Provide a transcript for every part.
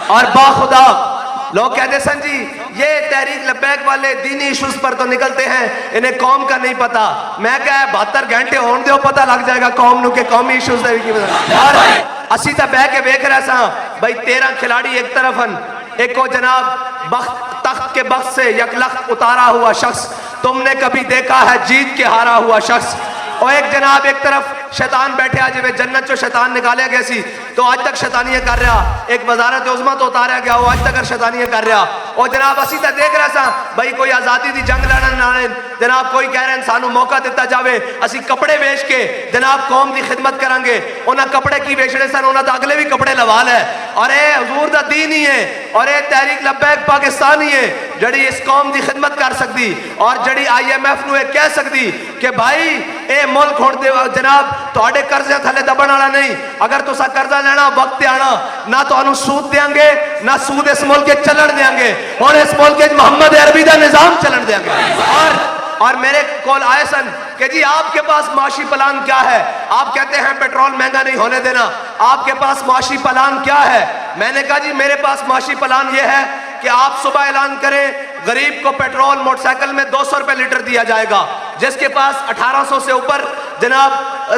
اور باخدا لوگ کہتے سن جی یہ تحریک لبیک والے دینی ایشوز پر تو نکلتے ہیں، انہیں قوم کا نہیں پتا. میں کہا 72 گھنٹے ہون دیو پتہ لگ جائے گا قوم نو کہ قومی ایشوز دے کی پتہ. اور اسی تا بہ کے ویکھ رہا سا بھائی 13 کھلاڑی ایک طرف ہیں، ایک کو جناب تخت کے بخت سے یک لخت اتارا ہوا شخص، تم نے کبھی دیکھا ہے جیت کے ہارا ہوا شخص. اور ایک جناب ایک طرف شیطان بیٹھے آج میں جنت چو شیطان نکالے گئے سی تو آج تک شیطانیہ کر رہا. ایک وزارت عظمہ تو اتاریا گیا وہ آج تک شیطانیہ کر رہا. اور جناب اسی تا دیکھ رہا سا بھائی کوئی آزادی دی جنگ لڑنا نہ جناب، کوئی کہہ رہے ہیں سانو موقع دیتا جاوے اسی کپڑے بیچ کے جناب قوم دی خدمت کریں گے. انہاں کپڑے کی بیچنے سن، انہاں تا اگلے بھی کپڑے لوال ہے. اور اے حضور دا دین ہی ہے اور اے تحریک لبیک پاکستانی ہے جڑی اس قوم دی خدمت کر سکتی اور جڑی IMF نو کہہ سکتی کہ بھائی اے ملک ہوڑ دے جناب تواڈے قرضے تھلے دبن والا نہیں. اگر تسا قرضہ لینا وقت تے آنا نہ تانوں سود دیاں گے نہ سود اس ملک کے چلن دیاں گے، اور اس ملک کے محمد عربی دا نظام چلن دیاں گے. اور میرے کول آئے سن کہ جی آپ کے پاس معاشی پلان کیا ہے؟ آپ کہتے ہیں پیٹرول مہنگا نہیں ہونے دینا. آپ کے پاس معاشی پلان کیا ہے؟ میں نے کہا جی میرے پاس معاشی پلان یہ ہے کہ آپ صبح اعلان کریں غریب کو پیٹرول موٹر سائیکل میں 200 روپے لیٹر دیا جائے گا. جس کے پاس 1800 سے اوپر جناب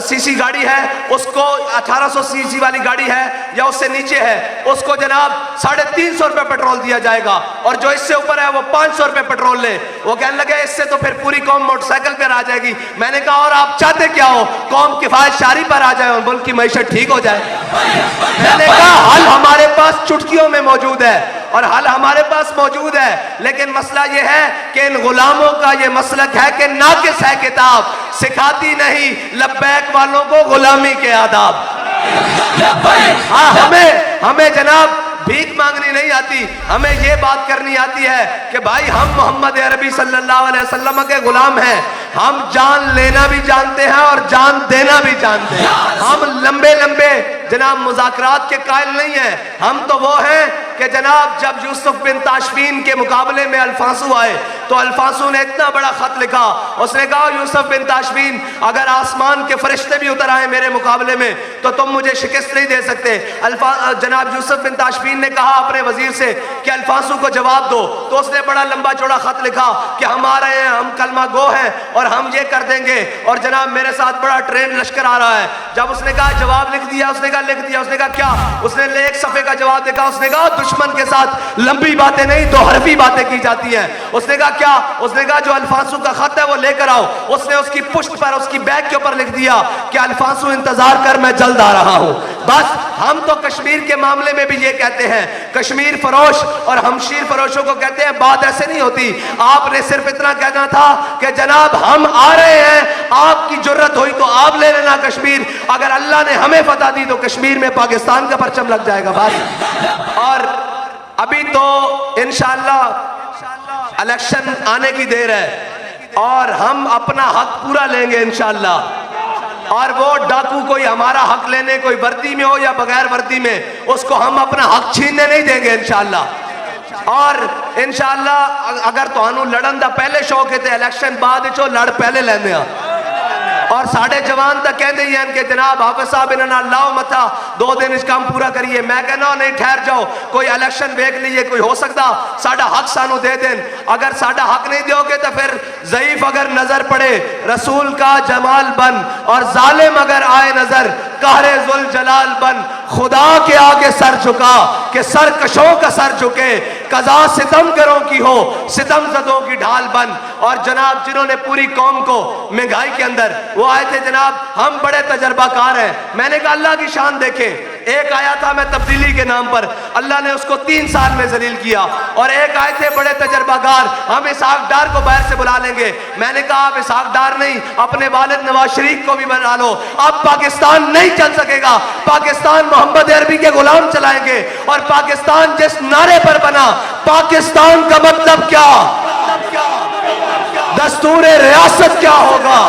سی گاڑی ہے اس کو 1800 سی والی گاڑی ہے یا اس سے نیچے ہے اس کو جناب 350 روپے پیٹرول دیا جائے گا. اور جو اس سے اوپر ہے وہ 500 روپے پیٹرول لے. وہ کہنے لگے اس سے تو پھر پوری قوم موٹر سائیکل پر آ جائے گی. میں نے کہا اور آپ چاہتے کیا ہو؟ قوم کفایت شاری پر آ جائے اور ملک کی معیشت ٹھیک ہو جائے. میں نے کہا حل ہمارے پاس چٹکیوں میں موجود ہے اور حل ہمارے پاس موجود ہے، لیکن مسئلہ یہ ہے کہ ان غلاموں کا یہ مسلک ہے کہ ناقص ہے کتاب، سکھاتی نہیں لبیک والوں کو غلامی کے آداب. ہاں ہمیں جناب بھیک مانگنی نہیں آتی، ہمیں یہ بات کرنی آتی ہے کہ بھائی ہم محمد عربی صلی اللہ علیہ وسلم کے غلام ہیں. ہم جان لینا بھی جانتے ہیں اور جان دینا بھی جانتے ہیں. ہم لمبے جناب مذاکرات کے قائل نہیں ہیں. ہم تو وہ ہیں کہ جناب جب یوسف بن تاشفین کے مقابلے میں الفانسو آئے تو الفانسو نے اتنا بڑا خط لکھا. اس نے کہا یوسف بن تاشفین اگر آسمان کے فرشتے بھی اتر آئے میرے مقابلے میں تو تم مجھے شکست نہیں دے سکتے. جناب یوسف بن تاشفین نے کہا اپنے وزیر سے کہ الفانسو کو جواب دو. تو اس نے بڑا لمبا چوڑا خط لکھا کہ ہم آ رہے ہیں، ہم کلمہ گو ہیں اور ہم یہ کر دیں گے اور جناب میرے ساتھ بڑا ٹرین لشکر آ رہا ہے. جب اس نے کہا جواب لکھ دیا، اس نے کہا لکھ دیا. اس نے کہا کیا؟ اس نے ایک صفحے کا جواب دیکھا. اس نے کہا دشمن کے ساتھ لمبی باتیں نہیں 2 حرفی باتیں کی جاتی ہیں. اس نے کہا کیا؟ اس نے کہا جو الفانسو کا خط ہے وہ لے کر آؤ. اس نے اس کی پشت پر اس کی بیگ کے اوپر لکھ دیا کہ الفانسو انتظار کر میں جلد آ رہا ہوں. بس ہم تو کشمیر کے معاملے میں بھی یہ کہتے ہیں، کشمیر فروش اور ہمشیر فروشوں کو کہتے ہیں بات ایسے نہیں ہوتی. آپ نے صرف اتنا کہنا تھا کہ جناب ہم آ رہے ہیں، آپ کی جرت ہوئی تو آپ لے لینا کشمیر. اگر اللہ نے ہمیں فتح دی تو کشمیر میں پاکستان کا پرچم لگ جائے گا. بس اور ابھی تو انشاءاللہ الیکشن آنے کی دیر ہے اور ہم اپنا حق پورا لیں گے انشاءاللہ. اور وہ ڈاکو کوئی ہمارا حق لینے کوئی وردی میں ہو یا بغیر وردی میں اس کو ہم اپنا حق چھیننے نہیں دیں گے انشاءاللہ. اور انشاءاللہ اگر تو انو لڑن دا پہلے شوق ہے تے الیکشن بعد چو لڑ پہلے لیندے ہیں. اور ساڑھے جوان تک کہندے ہیں کہ جناب حافظ صاحب انہاں لاؤ متھا 2 دن اس کام پورا کریے. میں کہنا نہیں ٹھہر جاؤ، کوئی الیکشن دیکھ لیے، کوئی ہو سکتا ساڑھا حق سانو دے دیں. اگر ساڑھا حق نہیں دیو گے تو پھر ضعیف اگر نظر پڑے رسول کا جمال بن اور ظالم اگر آئے نظر قہر ذوالجلال بن. خدا کے آگے سر جھکا کہ سرکشوں کا سر جھکے، قضا ستم کروں کی ہو ستم زدوں کی ڈھال بن. اور جناب جنہوں نے پوری قوم کو مہنگائی کے اندر وہ آئے تھے جناب ہم بڑے تجربہ کار ہیں. میں نے کہا اللہ کی شان دیکھیں. ایک آیا تھا میں تبدیلی کے نام پر، اللہ نے اس کو 3 سال میں ذلیل کیا. اور ایک آئے تھے بڑے تجربہ کار، ہم اسحاق ڈار کو باہر سے بلا لیں گے. میں نے کہا آپ اسحاق ڈار نہیں اپنے والد نواز شریف کو بھی بنا لو. اب پاکستان نہیں چل سکے گا، پاکستان محمد عربی کے غلام چلائیں گے. اور پاکستان جس نعرے پر بنا، پاکستان کا مطلب کیا، دستور ریاست کیا ہوگا،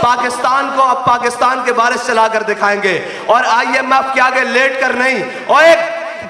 پاکستان کو اب پاکستان کے وارث چلا کر دکھائیں گے. اور IMF کے آگے لیٹ کر نہیں. اور ایک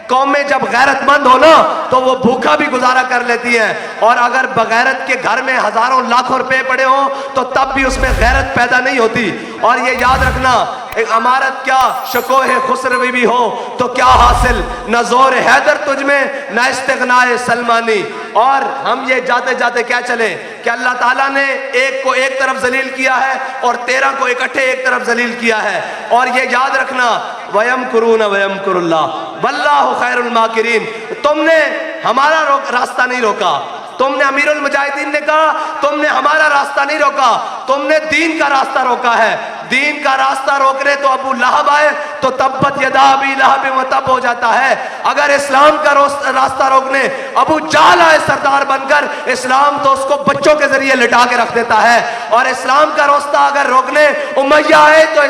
قومیں جب غیرت مند ہو نا تو وہ بھوکا بھی گزارا کر لیتی ہیں. اور اگر بغیرت کے گھر میں ہزاروں لاکھوں روپے پڑے ہوں تو تب بھی اس میں غیرت پیدا نہیں ہوتی. اور یہ یاد رکھنا ایک عمارت کیا شکوہ خسروی بھی ہو تو کیا حاصل، نہ زور حیدر تجھ میں نہ استغنائے سلمانی. اور ہم یہ جاتے جاتے کیا چلے کہ اللہ تعالیٰ نے ایک کو ایک طرف ذلیل کیا ہے اور 13 کو اکٹھے ایک طرف ذلیل کیا ہے. اور یہ یاد رکھنا وَيَمْكُرُونَ وَيَمْكُرُ اللَّهُ وَاللَّهُ خَيْرُ الْمَاكِرِينَ. تم نے ہمارا راستہ نہیں روکا، تم نے امیر المجاہدین نے کہا تم نے ہمارا راستہ نہیں روکا، تم نے دین کا راستہ روکا ہے. دین کا راستہ روکنے تو ابو لہب آئے تو تبت یدا ابی لہب وتب ہو جاتا ہے. اگر اسلام کا راستہ روکنے ابو جہل آئے سردار بن کر، اسلام تو اس کو بچوں کے ذریعے لٹا کے رکھ دیتا ہے. اور اسلام کا راستہ اگر روکنے امیہ آئے تو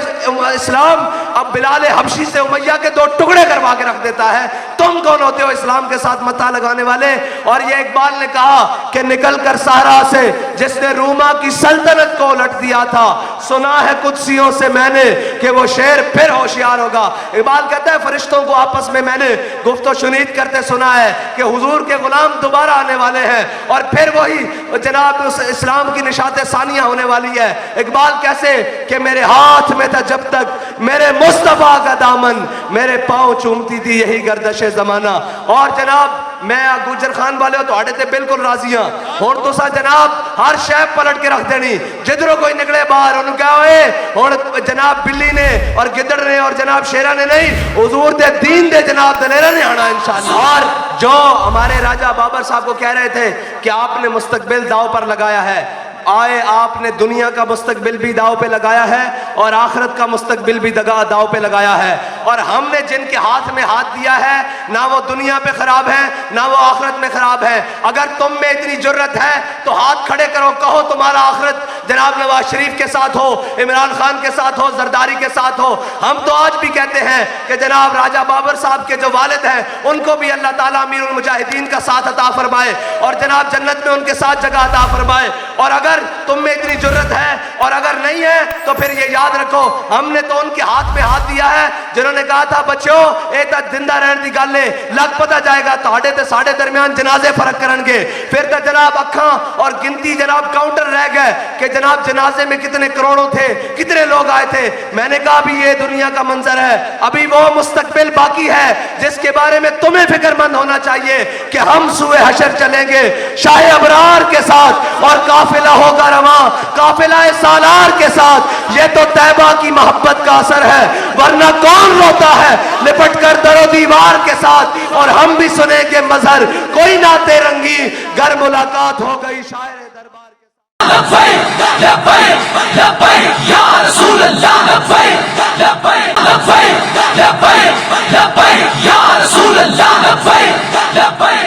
اسلام اب بلال حبشی سے امیہ کے 2 ٹکڑے کروا کے رکھ دیتا ہے. تم کون ہوتے ہو اسلام کے ساتھ متاع لگانے والے؟ اور یہ اقبال نے کہا کہ نکل کر صحرا سے جس نے روما کی سلطنت کو الٹ دیا تھا، سنا ہے قدسیوں سے میں نے کہ وہ شیر پھر ہوشیار ہوگا. اقبال کہتا ہے فرشتوں کو آپس میں نے گفت و شنید کرتے سنا ہے کہ حضور کے غلام دوبارہ آنے والے ہیں اور پھر وہی جناب اس اسلام کی نشاط ثانیہ ہونے والی ہے. اقبال کیسے کہ میرے ہاتھ میں تھا جب تک میرے مصطفیٰ کا دامن، میرے پاؤں چومتی تھی یہی گردش زمانہ. اور جناب میں گوجر خان والے ہو تو آڑے تے بالکل راضی ہاں. ہون تو سا جناب ہر شیب پلٹ کے رکھ دینی، جدروں کوئی نکلے باہر انہوں کیا ہوئے ہون جناب بلی نے اور گدڑ نے اور جناب شیرہ نے نہیں، حضور دے دین دے جناب دلیرہ نے آنا انشاءاللہ. اور جو ہمارے راجہ بابر صاحب کو کہہ رہے تھے کہ آپ نے مستقبل داؤ پر لگایا ہے، آئے آپ نے دنیا کا مستقبل بھی داؤ پہ لگایا ہے اور آخرت کا مستقبل بھی داؤ پہ لگایا ہے. اور ہم نے جن کے ہاتھ میں ہاتھ دیا ہے نہ وہ دنیا پہ خراب ہے نہ وہ آخرت میں خراب ہے. اگر تم میں اتنی جرت ہے تو ہاتھ کھڑے کرو، کہو تمہارا آخرت جناب نواز شریف کے ساتھ ہو، عمران خان کے ساتھ ہو، زرداری کے ساتھ ہو. ہم تو آج بھی کہتے ہیں کہ جناب راجہ بابر صاحب کے جو والد ہیں ان کو بھی اللہ تعالیٰ امیر المجاہدین کا ساتھ عطا فرمائے اور جناب جنت میں ان کے ساتھ جگہ عطا فرمائے. اور اگر تم میں اتنی جرت ہے اور اگر نہیں ہے تو پھر یہ یاد رکھو ہم نے تو ان کے ہاتھ میں ہاتھ دیا ہے جنہوں نے کہا تھا بچوں اے تا زندہ رہن دی گل ہے لگ پتا جائے گا تہاڈے تے ساڈے درمیان جنازے فرق کرن گے. پھر تو جناب اکھاں اور گنتی جناب کاؤنٹر رہ گئے کہ جناب جنازے میں کتنے کروڑوں تھے، کتنے لوگ آئے تھے. میں نے کہا ابھی یہ دنیا کا منظر ہے، ابھی وہ مستقبل باقی ہے جس کے بارے میں تمہیں فکر مند ہونا چاہیے کہ ہم سوئے حشر چلیں گے شاہ ابرار کے ساتھ اور قافلہ ہوگا رواں قافلہ سالار کے ساتھ. یہ تو طیبہ کی محبت کا اثر ہے، ورنہ کون روتا ہے لپٹ کر در و دیوار کے ساتھ. اور ہم بھی سنیں گے مظہر کوئی ناتے رنگی گر ملاقات ہو گئی شاعر دربار کے ساتھ. لبیک لبیک لبیک یا رسول اللہ، لبیک لبیک لبیک لبیک لبیک یا رسول اللہ.